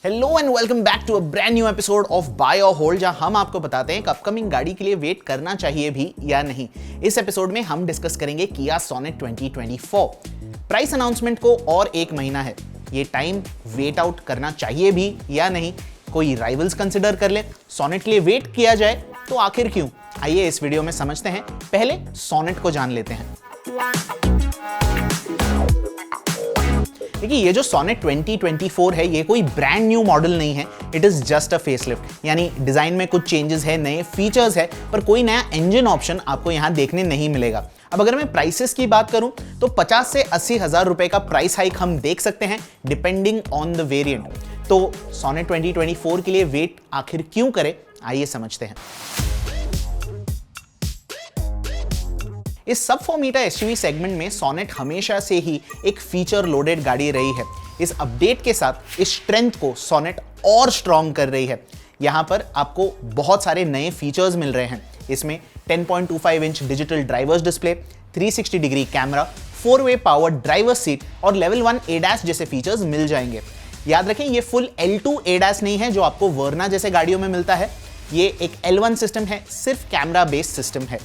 Hello and welcome back to a brand new episode of buy और hold, जहां हम आपको बताते हैं कि अपकमिंग गाड़ी के लिए वेट करना चाहिए भी या नहीं। इस एपिसोड में हम डिस्कस करेंगे किया सोनेट 2024। प्राइस अनाउंसमेंट को और एक महीना है। ये टाइम वेट आउट करना चाहिए भी या नहीं, कोई राइवल्स कंसिडर कर ले, सोनेट के लिए वेट किया जाए तो आखिर क्यों? आइए इस वीडियो में समझते हैं। पहले सोनेट को जान लेते हैं। देखिए, ये जो सोनेट 2024 है, ये कोई ब्रांड न्यू मॉडल नहीं है। It is just a facelift, यानी डिजाइन में कुछ चेंजेस है, नए फीचर्स है, पर कोई नया इंजन ऑप्शन आपको यहां देखने नहीं मिलेगा। अब अगर मैं प्राइसेस की बात करूं तो 50 से 80 हजार रुपए का प्राइस हाइक हम देख सकते हैं डिपेंडिंग ऑन द वेरिएंट। तो सोनेट 2024 के लिए वेट आखिर क्यों करे, आइए समझते हैं। इस सब 4 मीटर एसयूवी सेगमेंट में सोनेट हमेशा से ही एक फीचर लोडेड गाड़ी रही है। इस अपडेट के साथ इस स्ट्रेंथ को सोनेट और स्ट्रॉन्ग कर रही है। यहां पर आपको बहुत सारे नए फीचर्स मिल रहे हैं। इसमें 10.25 inch digital drivers display, 360 degree camera, 4-वे पावर ड्राइवर सीट और लेवल 1 एडास जैसे फीचर्स मिल जाएंगे। याद रखें, ये फुल L2 एडास नहीं है जो आपको वर्ना जैसे गाड़ियों में मिलता है। ये एक L1 सिस्टम है, सिर्फ कैमरा बेस्ड सिस्टम है।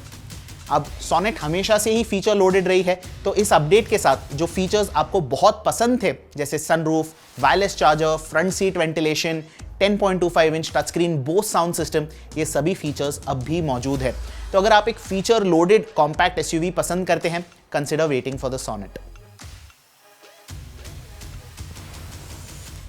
अब सोनेट हमेशा से ही फीचर लोडेड रही है, तो इस अपडेट के साथ जो फीचर्स आपको बहुत पसंद थे, जैसे sunroof, wireless charger, front seat ventilation, 10.25 inch touch screen, Bose sound system, ये सभी फीचर्स अब भी मौजूद है। तो अगर आप एक फीचर लोडेड कॉम्पैक्ट एसयूवी पसंद करते हैं, consider waiting for the Sonet.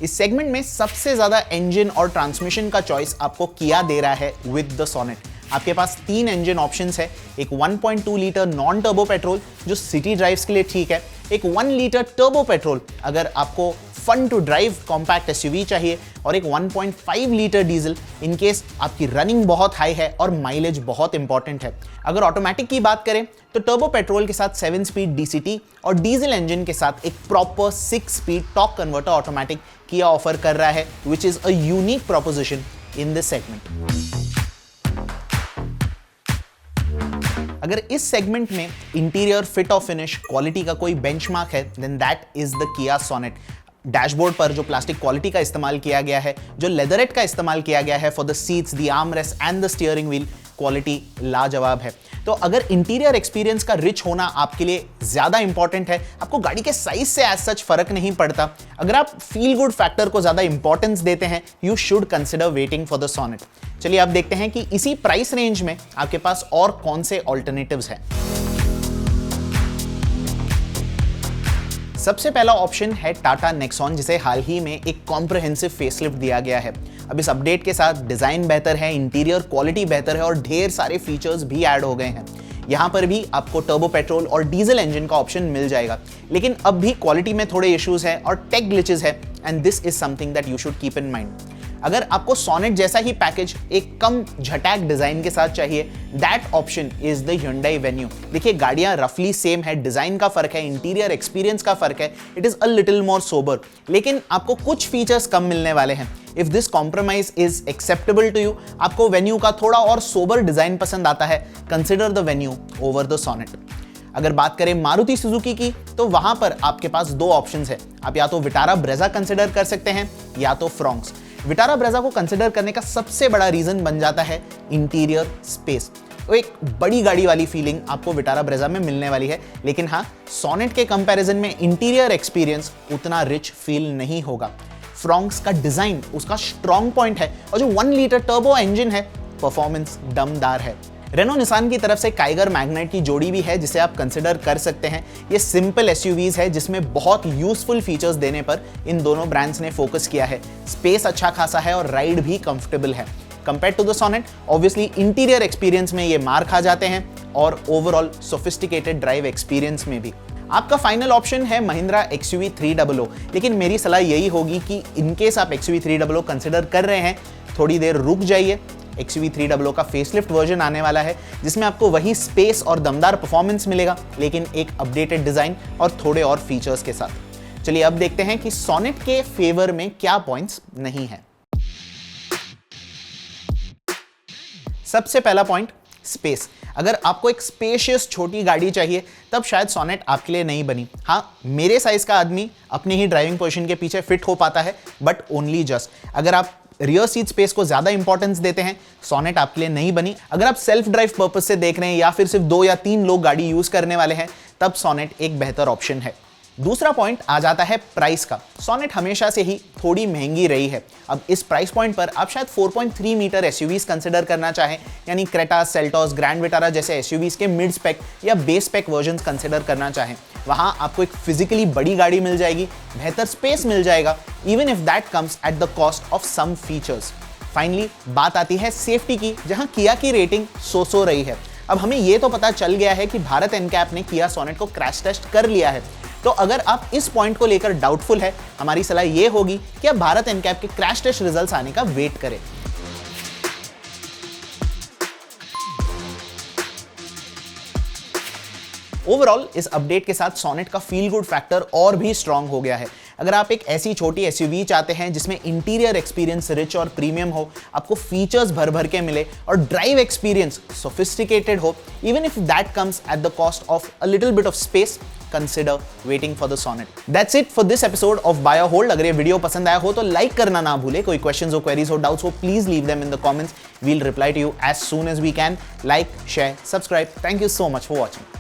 इस सेगमेंट में सबसे ज्यादा इंजन और ट्रांसमिशन का चॉइस आपको किया दे रहा है विद द सोनेट। आपके पास 3 इंजन ऑप्शंस है। एक 1.2 लीटर नॉन टर्बो पेट्रोल जो सिटी ड्राइव्स के लिए ठीक है, एक 1 लीटर टर्बो पेट्रोल अगर आपको fun to drive compact SUV चाहिए, और एक 1.5 लीटर डीजल इन केस आपकी रनिंग बहुत हाई है और माइलेज बहुत इंपॉर्टेंट है। अगर ऑटोमेटिक की बात करें तो टर्बो पेट्रोल के साथ 7 स्पीड डीसीटी और डीजल इंजन के साथ एक proper 6 speed torque converter automatic किया ऑफर कर रहा है, which is a unique proposition in this segment. अगर इस सेगमेंट में इंटीरियर फिट और फिनिश क्वालिटी का कोई बेंचमार्क है, देन दैट इज द किया सोनेट। डैशबोर्ड पर जो प्लास्टिक क्वालिटी का इस्तेमाल किया गया है, जो लेदरेट का इस्तेमाल किया गया है for the seats, the arm rest and the steering wheel, quality लाजवाब है। तो अगर इंटीरियर एक्सपीरियंस का रिच होना आपके लिए ज्यादा इंपॉर्टेंट है, आपको गाड़ी के साइज से एज सच फर्क नहीं पड़ता, अगर आप फील गुड फैक्टर को ज्यादा इंपॉर्टेंस देते हैं, you should consider waiting for the Sonet. चलिए अब देखते हैं कि इसी प्राइस रेंज में आपके पास और कौन से ऑल्टरनेटिव्स हैं। सबसे पहला ऑप्शन है टाटा नेक्सॉन, जिसे हाल ही में एक कॉम्प्रिहेंसिव फेसलिफ्ट दिया गया है। अब इस अपडेट के साथ डिजाइन बेहतर है, इंटीरियर क्वालिटी बेहतर है और ढेर सारे फीचर्स भी ऐड हो गए हैं। यहां पर भी आपको टर्बो पेट्रोल और डीजल इंजन का ऑप्शन मिल जाएगा, लेकिन अब भी क्वालिटी में थोड़े इश्यूज हैं और टेक ग्लिचेस है, and this is something that you should keep in mind. अगर आपको सोनेट जैसा ही पैकेज एक कम झटैक डिजाइन के साथ चाहिए, that option is the Hyundai Venue। देखिए, गाड़ियां रफली सेम है, डिजाइन का फर्क है, इंटीरियर एक्सपीरियंस का फर्क है, it is a little more sober, लेकिन आपको कुछ फीचर्स कम मिलने वाले हैं। If this compromise is acceptable to you, आपको वेन्यू का थोड़ा और सोबर डिजाइन पसंद आता है, consider the Venue over the Sonet. अगर बात करें मारुति सुजुकी की, तो वहां पर आपके पास 2 ऑप्शंस है। आप या तो विटारा ब्रेजा कंसिडर कर सकते हैं या तो फ्रॉन्क्स। विटारा ब्रेजा को कंसिडर करने का सबसे बड़ा रीजन बन जाता है इंटीरियर स्पेस। तो एक बड़ी गाड़ी वाली फीलिंग आपको विटारा ब्रेजा में मिलने वाली है, लेकिन हाँ, सोनेट के कंपैरिजन में इंटीरियर एक्सपीरियंस उतना रिच फील नहीं होगा। फ्रॉन्क्स का डिजाइन उसका स्ट्रॉन्ग पॉइंट है, और जो 1 लीटर टर्बो इंजन है, परफॉर्मेंस दमदार है। रेनो निसान की तरफ से काइगर मैग्नाइट की जोड़ी भी है, जिसे आप कंसिडर कर सकते हैं। ये सिंपल एसयूवीज है जिसमें बहुत यूजफुल फीचर्स देने पर इन दोनों ब्रांड्स ने फोकस किया है। स्पेस अच्छा खासा है और राइड भी कंफर्टेबल है। Compare to the Sonet, obviously interior experience में ये मार खा जाते हैं और ओवरऑल सोफिस्टिकेटेड ड्राइव एक्सपीरियंस में भी। आपका फाइनल ऑप्शन है महिंद्रा XUV 300, लेकिन मेरी सलाह यही होगी कि इनकेस आप XUV 300 कंसिडर कर रहे हैं, थोड़ी देर रुक जाइए। XUV 300 का फेसलिफ्ट वर्जन आने वाला है, जिसमें आपको वही स्पेस और दमदार परफॉर्मेंस मिलेगा, लेकिन एक अपडेटेड डिजाइन और थोड़े और फीचर्स के साथ। चलिए अब देखते हैं कि सोनेट के फेवर में क्या पॉइंट्स नहीं है। सबसे पहला पॉइंट, स्पेस। अगर आपको एक स्पेशियस छोटी गाड़ी चाहिए तब शायद सोनेट आपके लिए नहीं बनी। हाँ, मेरे साइज का आदमी अपने ही ड्राइविंग पोजीशन के पीछे फिट हो पाता है, बट ओनली जस्ट। अगर आप रियर सीट स्पेस को ज्यादा इंपॉर्टेंस देते हैं, सोनेट आपके लिए नहीं बनी। अगर आप सेल्फ ड्राइव पर्पस से देख रहे हैं या फिर सिर्फ 2 या 3 लोग गाड़ी यूज करने वाले हैं, तब सोनेट एक बेहतर ऑप्शन है। दूसरा पॉइंट आ जाता है प्राइस का। सोनेट हमेशा से ही थोड़ी महंगी रही है। अब इस प्राइस पॉइंट पर आप शायद 4.3 मीटर एसयूवीज कंसिडर करना चाहें, यानी क्रेटा, सेल्टोस, ग्रैंड विटारा जैसे एसयूवीज के मिड स्पेक या बेस स्पेक वर्जन्स कंसिडर करना चाहें। वहां आपको एक फिजिकली बड़ी गाड़ी मिल जाएगी, बेहतर स्पेस मिल जाएगा, even if that comes at the cost of some features. Finally बात आती है सेफ्टी की, जहां किया की रेटिंग सो रही है। अब हमें यह तो पता चल गया है कि भारत एनकैप ने किया सोनेट को क्रैश टेस्ट कर लिया है। तो अगर आप इस पॉइंट को लेकर डाउटफुल है, हमारी सलाह यह होगी कि आप भारत एनकैप के क्रैश टेस्ट रिजल्ट्स आने का वेट करें। ओवरऑल इस अपडेट के साथ सोनेट का फील गुड फैक्टर और भी स्ट्रांग हो गया है। अगर आप एक ऐसी छोटी एसयूवी चाहते हैं जिसमें इंटीरियर एक्सपीरियंस रिच और प्रीमियम हो, आपको फीचर्स भर भर के मिले और ड्राइव एक्सपीरियंस सोफिस्टिकेटेड हो, even if that comes at the cost of a little bit of space, consider waiting for the Sonet. That's it for this episode of Buy or Hold. अगर ये video पसंद आया हो तो like करना ना भूले। कोई क्वेश्चंस हो, क्वेरीज हो, डाउट्स हो, please leave them in the comments. We'll reply to you as soon as we can. Like, share, subscribe. Thank you so much for watching.